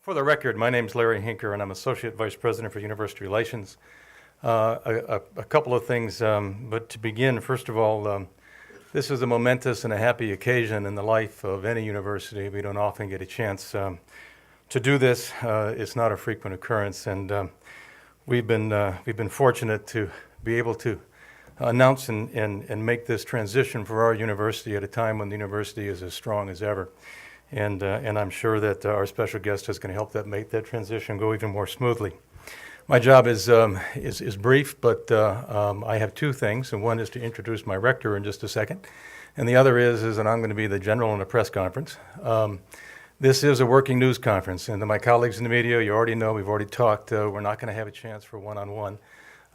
For the record, my name's Larry Hinker, and I'm Associate Vice President for University Relations. A couple of things, but to begin, first of all, this is a momentous and a happy occasion in the life of any university. We don't often get a chance to do this. It's not a frequent occurrence, and we've been fortunate to be able to announce and make this transition for our university at a time when the university is as strong as ever. And I'm sure that our special guest is going to help make that transition go even more smoothly. My job is brief, but I have two things, and one is to introduce my rector in just a second, and the other is that I'm going to be the general in a press conference. This is a working news conference, and to my colleagues in the media, you already know, we've already talked, we're not going to have a chance for one-on-one.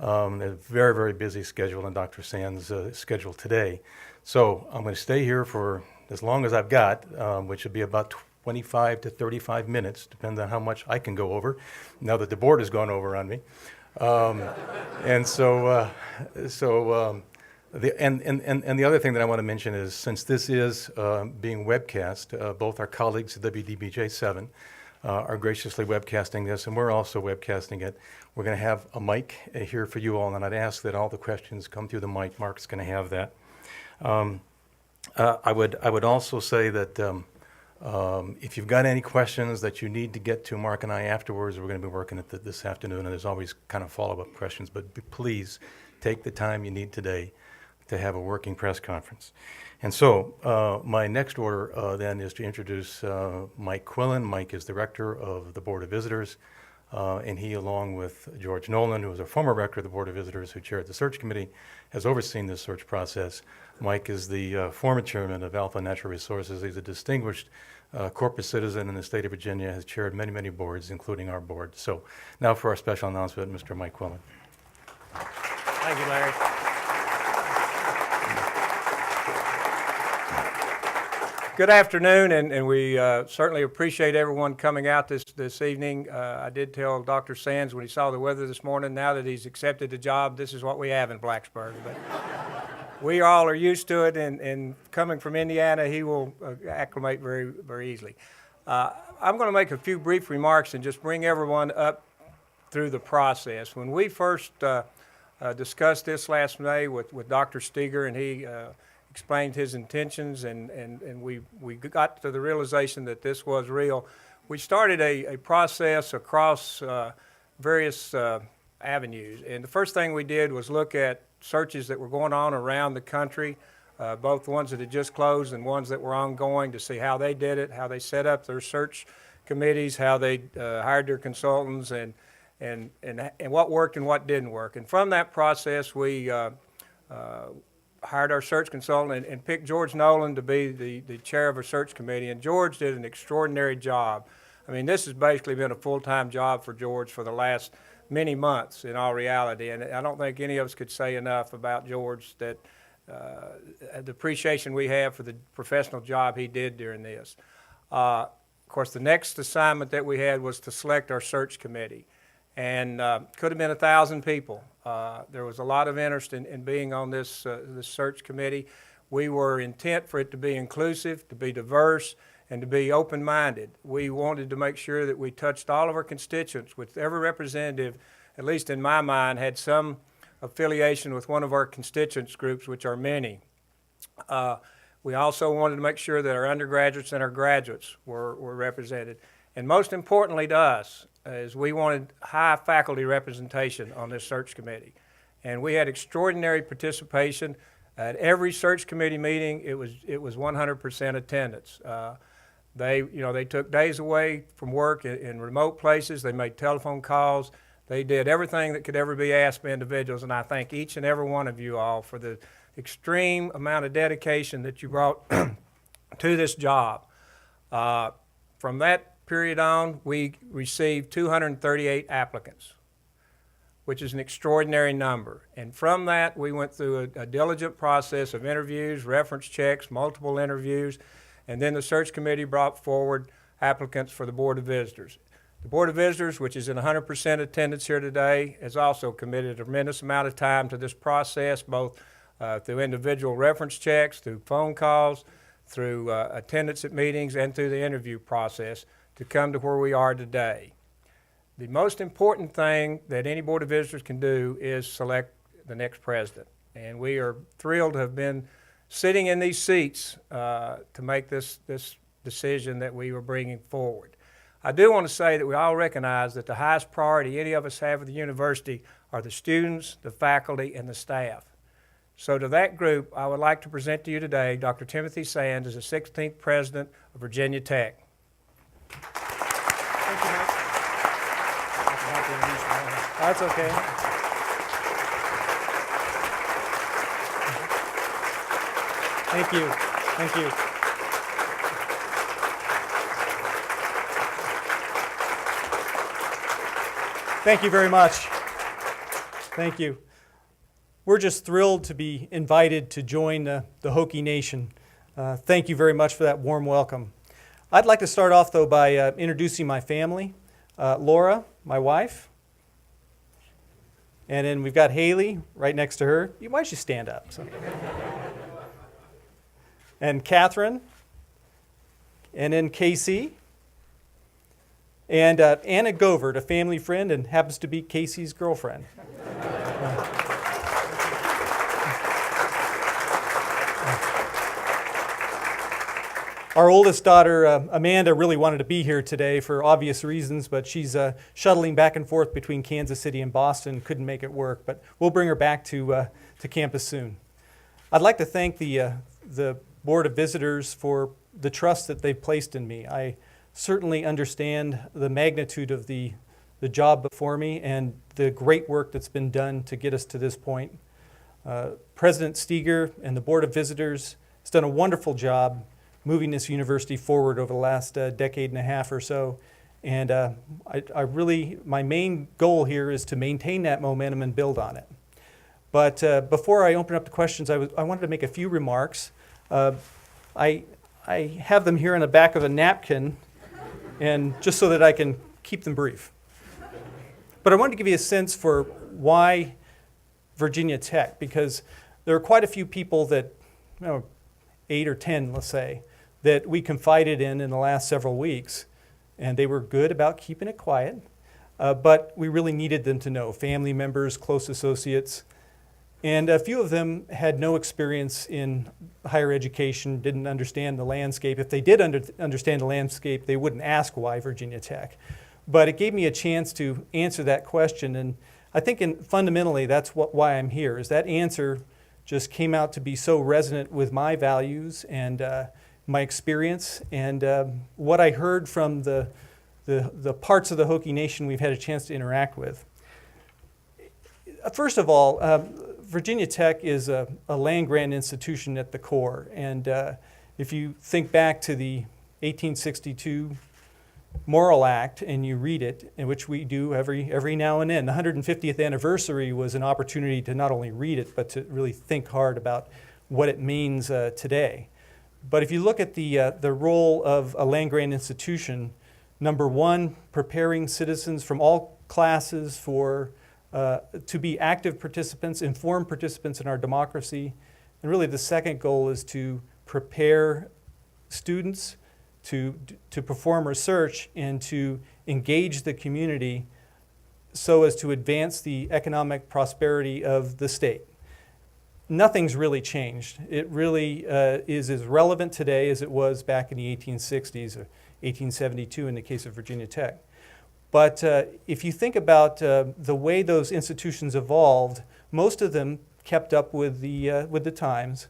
A very, very busy schedule in Dr. Sands' schedule today. So I'm going to stay here for as long as I've got, which would be about 25 to 35 minutes, depending on how much I can go over, now that the board has gone over on me. And the other thing that I want to mention is, since this is being webcast, both our colleagues at WDBJ7 are graciously webcasting this, and we're also webcasting it. We're going to have a mic here for you all, and I'd ask that all the questions come through the mic. Mark's going to have that. I would also say that if you've got any questions that you need to get to Mark and I afterwards, we're going to be working at this afternoon, and there's always kind of follow-up questions, but please take the time you need today to have a working press conference. And so my next order then is to introduce Mike Quillen. Mike is the rector of the Board of Visitors, and he, along with George Nolan, who was a former rector of the Board of Visitors who chaired the search committee, has overseen this search process. Mike is the former chairman of Alpha Natural Resources. He's a distinguished corporate citizen in the state of Virginia, has chaired many, many boards, including our board. So now for our special announcement, Mr. Mike Quillen. Thank you, Larry. Good afternoon, and we certainly appreciate everyone coming out this evening. I did tell Dr. Sands when he saw the weather this morning, now that he's accepted the job, this is what we have in Blacksburg. But we all are used to it, and coming from Indiana, he will acclimate very, very easily. I'm going to make a few brief remarks and just bring everyone up through the process. When we first discussed this last May with Dr. Steger, and he explained his intentions, and we got to the realization that this was real, we started a process across various avenues. And the first thing we did was look at searches that were going on around the country, both ones that had just closed and ones that were ongoing, to see how they did it, how they set up their search committees, how they hired their consultants, and what worked and what didn't work. And from that process, we hired our search consultant and picked George Nolan to be the chair of a search committee. And George did an extraordinary job. I mean, this has basically been a full-time job for George for the last many months, in all reality. And I don't think any of us could say enough about George, that the appreciation we have for the professional job he did during this. Of course, the next assignment that we had was to select our search committee. And could have been 1,000 people. There was a lot of interest in being on this search committee. We were intent for it to be inclusive, to be diverse, and to be open-minded. We wanted to make sure that we touched all of our constituents, with every representative, at least in my mind, had some affiliation with one of our constituents groups, which are many. We also wanted to make sure that our undergraduates and our graduates were represented. And most importantly to us, is we wanted high faculty representation on this search committee. And we had extraordinary participation. At every search committee meeting, it was 100% attendance. They took days away from work in remote places. They made telephone calls. They did everything that could ever be asked by individuals, and I thank each and every one of you all for the extreme amount of dedication that you brought to this job. From that period on, we received 238 applicants, which is an extraordinary number. And from that, we went through a diligent process of interviews, reference checks, multiple interviews, and then the search committee brought forward applicants for the Board of Visitors. The Board of Visitors, which is in 100% attendance here today, has also committed a tremendous amount of time to this process, both through individual reference checks, through phone calls, through attendance at meetings, and through the interview process, to come to where we are today. The most important thing that any Board of Visitors can do is select the next president. And we are thrilled to have been sitting in these seats to make this decision that we were bringing forward. I do want to say that we all recognize that the highest priority any of us have at the university are the students, the faculty, and the staff. So to that group, I would like to present to you today Dr. Timothy Sands as the 16th president of Virginia Tech. Thank you, Mike. That's okay. Thank you. Thank you. Thank you very much. Thank you. We're just thrilled to be invited to join the Hokie Nation. Thank you very much for that warm welcome. I'd like to start off, though, by introducing my family. Laura, my wife. And then we've got Haley right next to her. Why don't you stand up? And Catherine. And then Casey. And Anna Govert, a family friend, and happens to be Casey's girlfriend. Our oldest daughter, Amanda, really wanted to be here today for obvious reasons, but she's shuttling back and forth between Kansas City and Boston, couldn't make it work, but we'll bring her back to campus soon. I'd like to thank the Board of Visitors for the trust that they've placed in me. I certainly understand the magnitude of the job before me and the great work that's been done to get us to this point. President Steger and the Board of Visitors has done a wonderful job moving this university forward over the last decade and a half or so. And my main goal here is to maintain that momentum and build on it. But before I open up to questions, I wanted to make a few remarks. I have them here on the back of a napkin, and just so that I can keep them brief. But I wanted to give you a sense for why Virginia Tech, because there are quite a few people that, 8 or 10, let's say, that we confided in the last several weeks, and they were good about keeping it quiet, but we really needed them to know, family members, close associates, and a few of them had no experience in higher education, didn't understand the landscape. If they did understand the landscape, they wouldn't ask why Virginia Tech. But it gave me a chance to answer that question, and I think fundamentally that's why I'm here, is that answer just came out to be so resonant with my values and my experience and what I heard from the parts of the Hokie Nation we've had a chance to interact with. First of all, Virginia Tech is a land-grant institution at the core, and if you think back to the 1862 Morrill Act and you read it, in which we do every now and then, the 150th anniversary was an opportunity to not only read it, but to really think hard about what it means today. But if you look at the role of a land-grant institution, number one, preparing citizens from all classes to be active participants, informed participants in our democracy. And really the second goal is to prepare students to perform research and to engage the community so as to advance the economic prosperity of the state. Nothing's really changed. It really is as relevant today as it was back in the 1860s or 1872 in the case of Virginia Tech. But if you think about the way those institutions evolved, most of them kept up with the times.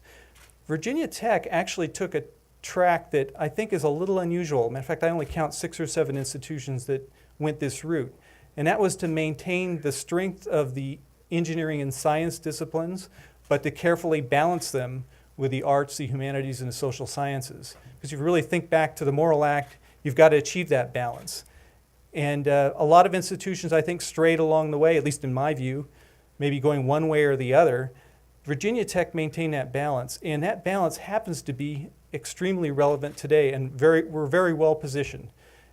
Virginia Tech actually took a track that I think is a little unusual. Matter of fact, I only count 6 or 7 institutions that went this route. And that was to maintain the strength of the engineering and science disciplines, but to carefully balance them with the arts, the humanities, and the social sciences. Because if you really think back to the Morrill Act, you've got to achieve that balance. And a lot of institutions, I think, strayed along the way, at least in my view, maybe going one way or the other. Virginia Tech maintained that balance, and that balance happens to be extremely relevant today, and we're very well positioned.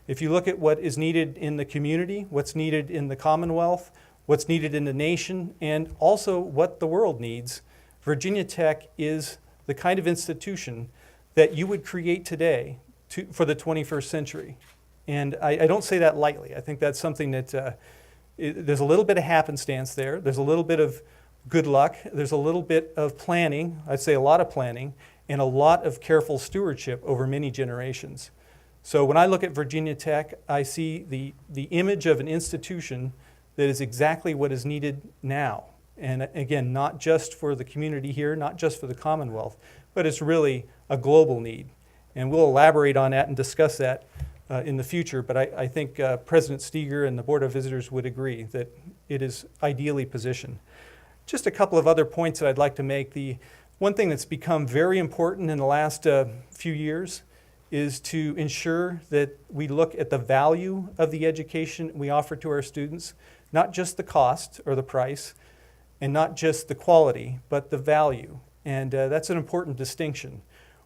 If you look at what is needed in the community, what's needed in the Commonwealth, what's needed in the nation, and also what the world needs, Virginia Tech is the kind of institution that you would create today for the 21st century. And I don't say that lightly. I think that's something that there's a little bit of happenstance there. There's a little bit of good luck. There's a little bit of planning. I'd say a lot of planning and a lot of careful stewardship over many generations. So when I look at Virginia Tech, I see the image of an institution that is exactly what is needed now. And again, not just for the community here, not just for the Commonwealth, but it's really a global need. And we'll elaborate on that and discuss that in the future. But I think President Steger and the Board of Visitors would agree that it is ideally positioned. Just a couple of other points that I'd like to make. The one thing that's become very important in the last few years is to ensure that we look at the value of the education we offer to our students, not just the cost or the price, and not just the quality, but the value. And that's an important distinction.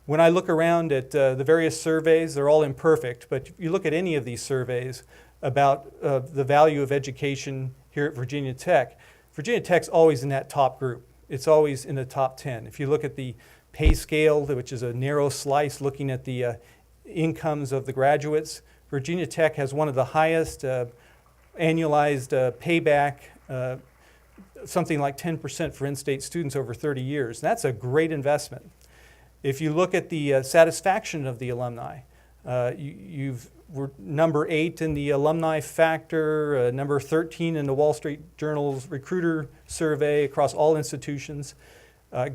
When I look around at the various surveys, they're all imperfect, but if you look at any of these surveys about the value of education here at Virginia Tech's always in that top group. It's always in the top 10. If you look at the pay scale, which is a narrow slice looking at the incomes of the graduates, Virginia Tech has one of the highest annualized payback, something like 10% for in-state students over 30 years. And that's a great investment. If you look at the satisfaction of the alumni, we're number 8 in the alumni factor, number 13 in the Wall Street Journal's recruiter survey across all institutions,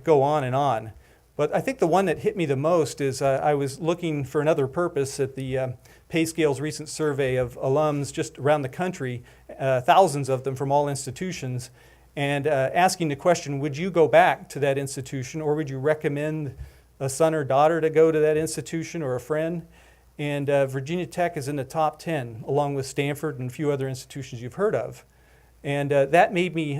go on and on. But I think the one that hit me the most is I was looking for another purpose at the PayScale's recent survey of alums just around the country, thousands of them from all institutions, and asking the question, would you go back to that institution, or would you recommend a son or daughter to go to that institution, or a friend? And Virginia Tech is in the top 10, along with Stanford and a few other institutions you've heard of. And that made me,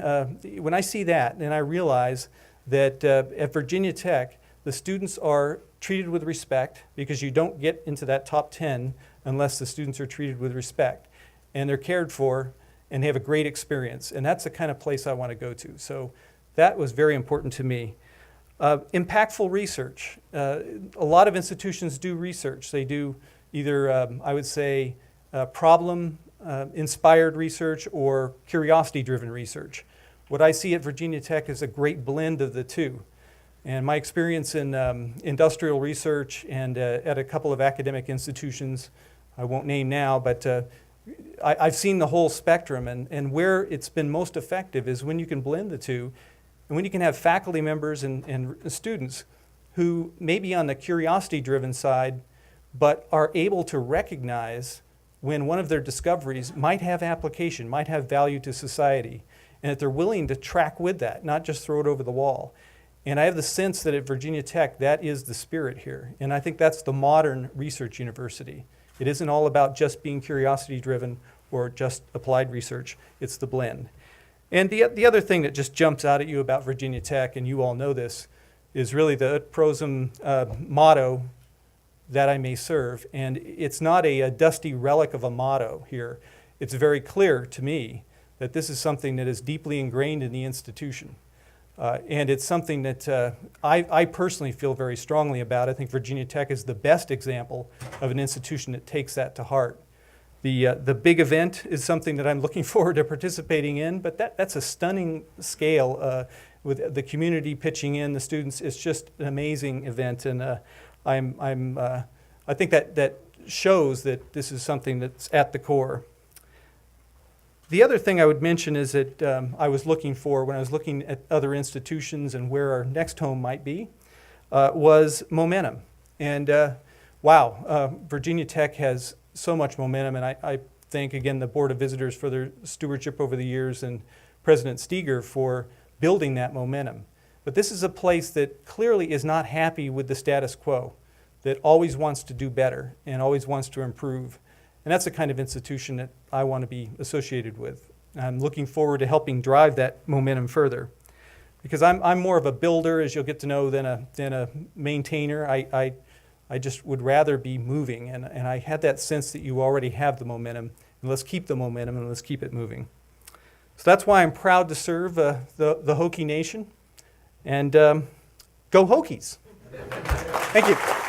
when I see that, and I realize that at Virginia Tech, the students are treated with respect, because you don't get into that top 10 unless the students are treated with respect. And they're cared for, and they have a great experience. And that's the kind of place I want to go to. So that was very important to me. Impactful research. A lot of institutions do research. They do either, I would say, problem-inspired research or curiosity-driven research. What I see at Virginia Tech is a great blend of the two. And my experience in industrial research and at a couple of academic institutions, I won't name now, but I've seen the whole spectrum. And where it's been most effective is when you can blend the two, and when you can have faculty members and students who may be on the curiosity-driven side, but are able to recognize when one of their discoveries might have application, might have value to society, and that they're willing to track with that, not just throw it over the wall. And I have the sense that at Virginia Tech, that is the spirit here. And I think that's the modern research university. It isn't all about just being curiosity-driven or just applied research. It's the blend. And the other thing that just jumps out at you about Virginia Tech, and you all know this, is really the ut prosum motto, that I may serve. And it's not a dusty relic of a motto here. It's very clear to me that this is something that is deeply ingrained in the institution. And it's something that I personally feel very strongly about. I think Virginia Tech is the best example of an institution that takes that to heart. The big event is something that I'm looking forward to participating in, but that's a stunning scale with the community pitching in, the students. It's just an amazing event, and I think that shows that this is something that's at the core. The other thing I would mention is that I was looking for, when I was looking at other institutions and where our next home might be, was momentum. And wow, Virginia Tech has so much momentum, and I thank, again, the Board of Visitors for their stewardship over the years and President Steger for building that momentum. But this is a place that clearly is not happy with the status quo, that always wants to do better and always wants to improve. And that's the kind of institution that I want to be associated with. I'm looking forward to helping drive that momentum further. Because I'm more of a builder, as you'll get to know, than a maintainer. I just would rather be moving. And I had that sense that you already have the momentum. And let's keep the momentum and let's keep it moving. So that's why I'm proud to serve the Hokie Nation. And go Hokies. Thank you.